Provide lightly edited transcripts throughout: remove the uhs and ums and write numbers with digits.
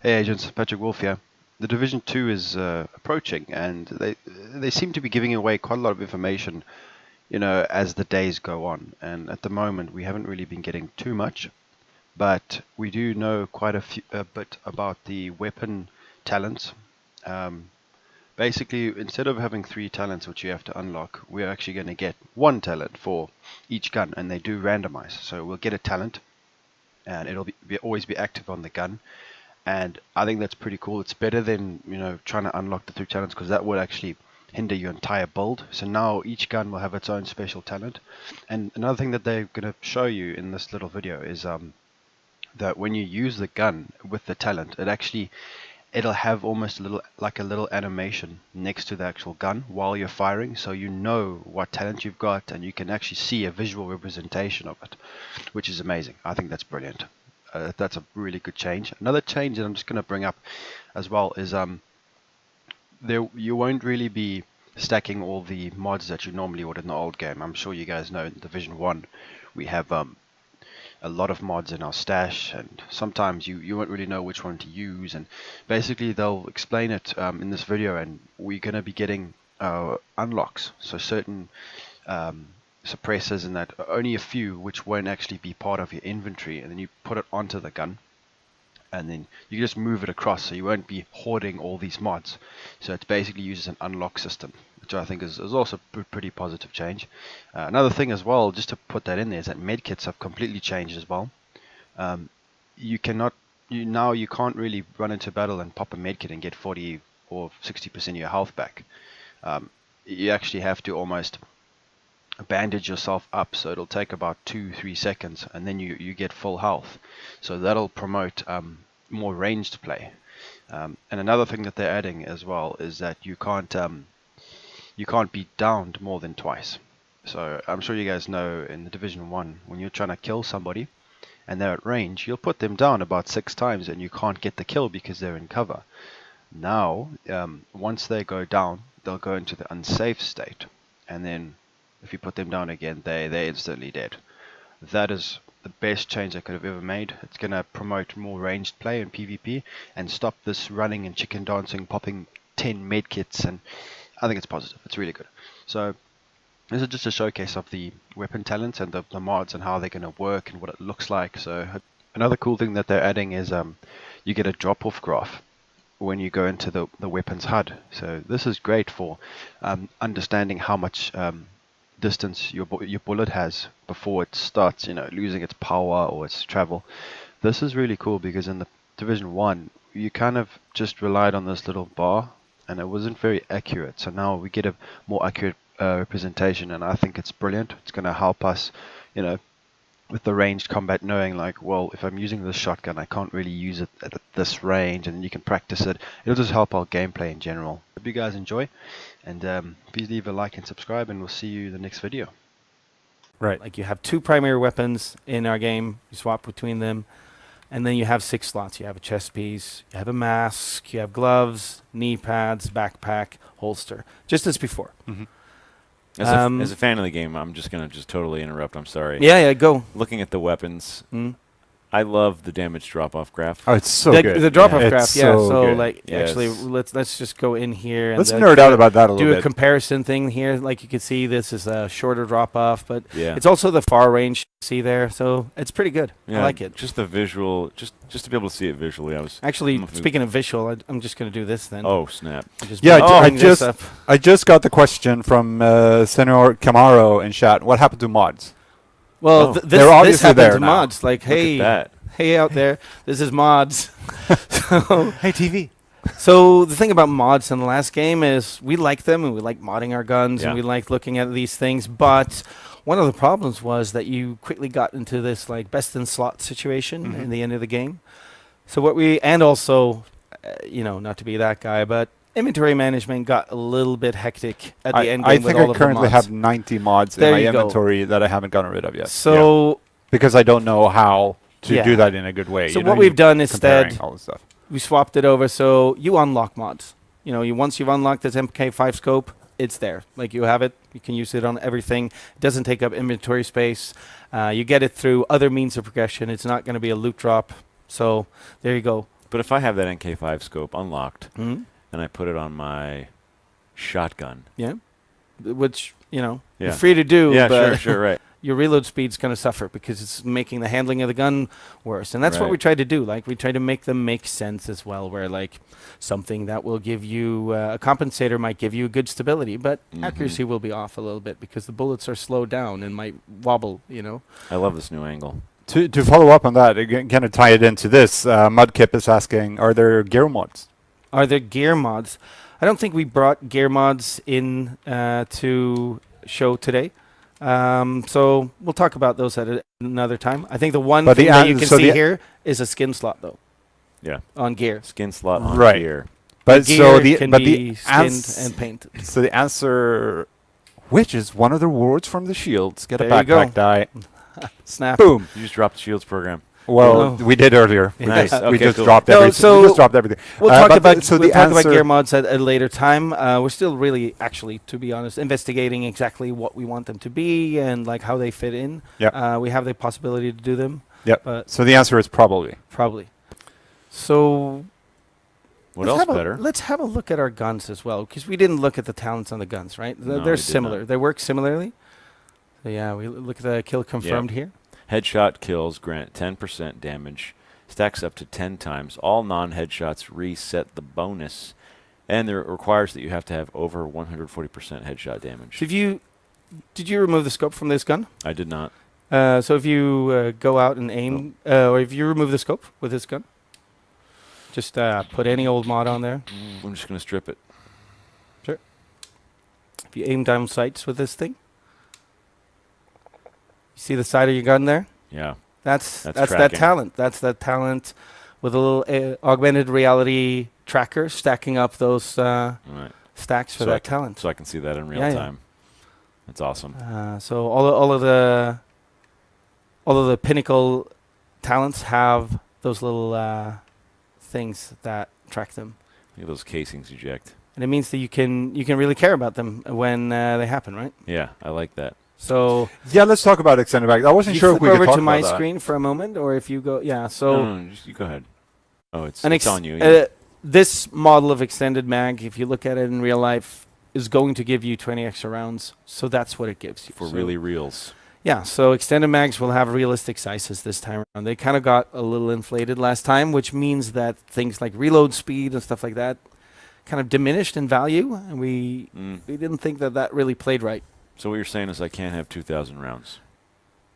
Hey agents, Patrick Wolf here. The Division 2 is approaching, and they seem to be giving away quite a lot of information, as the days go on. And at the moment, we haven't really been getting too much, but we do know quite a bit about the weapon talents. Um, Basically, instead of having 3 talents which you have to unlock, we're actually going to get 1 talent for each gun, and they do randomize. So we'll get a talent, and it'll always be active on the gun. And I think that's pretty cool. It's better than trying to unlock the 3 talents, because that would actually hinder your entire build. So now each gun will have its own special talent. And another thing that they're going to show you in this little video is that when you use the gun with the talent, it'll have almost a little animation next to the actual gun while you're firing, so you know what talent you've got, and you can actually see a visual representation of it, which is amazing. I think that's brilliant. That's a really good change. Another change that I'm just going to bring up as well is there you won't really be stacking all the mods that you normally would in the old game. I'm sure you guys know in Division 1 we have a lot of mods in our stash, and sometimes you won't really know which one to use, and basically they'll explain it in this video, and we're going to be getting unlocks, so certain suppressors, and that only a few which won't actually be part of your inventory, and then you put it onto the gun, and then you just move it across, so you won't be hoarding all these mods. So it's basically used as an unlock system, which I think is also a pretty positive change. Another thing as well, just to put that in there, is that medkits have completely changed as well. You can't really run into battle and pop a medkit and get 40 or 60% of your health back. You actually have to almost bandage yourself up, so it'll take about 2-3 seconds, and then you get full health. So that'll promote more ranged play. And another thing that they're adding as well is that you can't be downed more than twice. So I'm sure you guys know in the Division 1, when you're trying to kill somebody and they're at range, you'll put them down about 6 times and you can't get the kill because they're in cover. Now, once they go down, they'll go into the unsafe state, and then if you put them down again, they're instantly dead. That is the best change I could have ever made. It's going to promote more ranged play in PvP and stop this running and chicken dancing, popping 10 medkits, and I think it's positive. It's really good. So this is just a showcase of the weapon talents and the mods and how they're going to work and what it looks like. So another cool thing that they're adding is you get a drop-off graph when you go into the weapons HUD. So this is great for understanding how much distance your bullet has before it starts losing its power or its travel. This is really cool because in the Division 1 you kind of just relied on this little bar, and it wasn't very accurate. So now we get a more accurate representation, and I think it's brilliant. It's going to help us with the ranged combat, knowing like, well, if I'm using this shotgun, I can't really use it at this range, and you can practice it. It'll just help our gameplay in general. Hope you guys enjoy, and please leave a like and subscribe, and we'll see you in the next video. Right. Like you have 2 primary weapons in our game. You swap between them. And then you have 6 slots. You have a chest piece, you have a mask, you have gloves, knee pads, backpack, holster. Just as before. Mm-hmm. As a fan of the game, I'm just going to totally interrupt. I'm sorry. Yeah, go. Looking at the weapons, I love the damage drop-off graph. Oh, it's so good. The drop-off graph, yeah. So good. Actually, let's just go in here. Let's nerd out about that a little bit. Do a comparison thing here. Like you can see, this is a shorter drop-off, but yeah, it's also the far range you see there. So it's pretty good. Yeah, I like it. Just the visual, just to be able to see it visually. Actually, speaking of visual, I'm just going to do this then. Oh, snap. I just got the question from Senor Camaro in chat. What happened to mods? Well, this happened to mods. Like, hey out there, this is mods. Hey, TV. So the thing about mods in the last game is we like them, and we like modding our guns, and we like looking at these things. But one of the problems was that you quickly got into this like best in slot situation in the end of the game. So also, not to be that guy, but inventory management got a little bit hectic at the end game. I think I currently have 90 mods in my inventory that I haven't gotten rid of yet. So because I don't know how to do that in a good way. So what we've done instead, all this stuff. We swapped it over. So you unlock mods. Once you've unlocked this MK5 scope, it's there. Like you have it. You can use it on everything. It doesn't take up inventory space. You get it through other means of progression. It's not going to be a loot drop. So there you go. But if I have that NK5 scope unlocked Mhm. and I put it on my shotgun, Yeah. Which, Yeah. you're free to do, yeah, but sure, right. your reload speed's going to suffer because it's making the handling of the gun worse. And that's what Right. we try to do. Like, we try to make them make sense as well, where, like, something that will give you a compensator might give you good stability, but accuracy will be off a little bit because the bullets are slowed down and might wobble, I love this new angle. To follow up on that, again, kind of tie it into this, Mudkip is asking, are there gear mods? Are there gear mods? I don't think we brought gear mods in to show today. So we'll talk about those at another time. I think the one But thing the that an- you can so see the- here is a skin slot, though, Yeah. on gear. Skin slot on Right. gear. But Gear so the can but be the skinned and painted. so the answer, which is one of the rewards from the shields, get a There you go. backpack die. Snap. Boom. You just dropped the shields program. Well, No. we did earlier. We Nice. just, we Okay, just cool. dropped No, everything. so we just dropped everything. We'll Uh, talk but about so we'll the talk about answer- gear mods at a later time. We're still really, actually, to be honest, investigating exactly what we want them to be and like how they fit in. Yep. We have the possibility to do them. Yep. But So the answer is probably. probably. So What let's else have better? let's have a look at our guns as well, because we didn't look at the talents on the guns, right? No, we They're did similar. not. They work similarly. So yeah, we look at the kill confirmed here. Headshot kills grant 10% damage, stacks up to 10 times. All non-headshots reset the bonus, and it requires that you have to have over 140% headshot damage. So did you remove the scope from this gun? I did not. So if you go out and aim, or if you remove the scope with this gun, just put any old mod on there. I'm just going to strip it. If you aim down sights with this thing, you see the side of your gun there? Yeah. That's that tracking. talent. That's that talent with a little augmented reality tracker stacking up those All right. stacks for So that talent. So I can see that in real Yeah, yeah. time. That's awesome. So all of the pinnacle talents have those little things that track them, Look at those casings eject. and it means that you can really care about them when they happen, right? Yeah, I like that. So Yeah, let's talk about extended back. I wasn't you sure if flip we could over talk to my about that. screen for a moment, or if you go, So No, just you go ahead. Oh, it's an on you. Yeah. this model of extended mag, if you look at it in real life, is going to give you 20 extra rounds. So that's what it gives you. For So- really reals. Yeah, so extended mags will have realistic sizes this time around. They kind of got a little inflated last time, which means that things like reload speed and stuff like that kind of diminished in value, and we didn't think that really played right. So what you're saying is I can't have 2,000 rounds.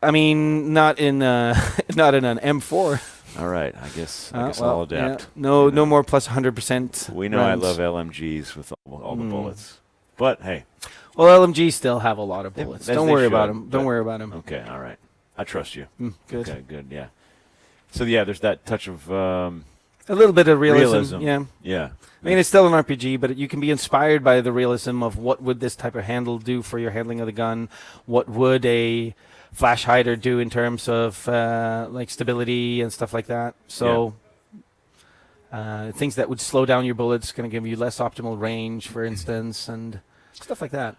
I mean, not in not in an M4. All right, I guess Well, I'll adapt. yeah. No, You know. no more plus 100%. We know rounds. I love LMGs with all the bullets. But hey, Well, LMGs still have a lot of bullets. as Don't they worry about should, them. Don't but- worry about them. okay, all right. I trust you. Good. Okay, good, yeah. So yeah, there's that touch of A little bit of realism. realism. Yeah. Yeah. I mean, it's still an RPG, but you can be inspired by the realism of what would this type of handle do for your handling of the gun. What would a flash hider do in terms of like stability and stuff like that. So things that would slow down your bullets, going to give you less optimal range, for instance, and stuff like that.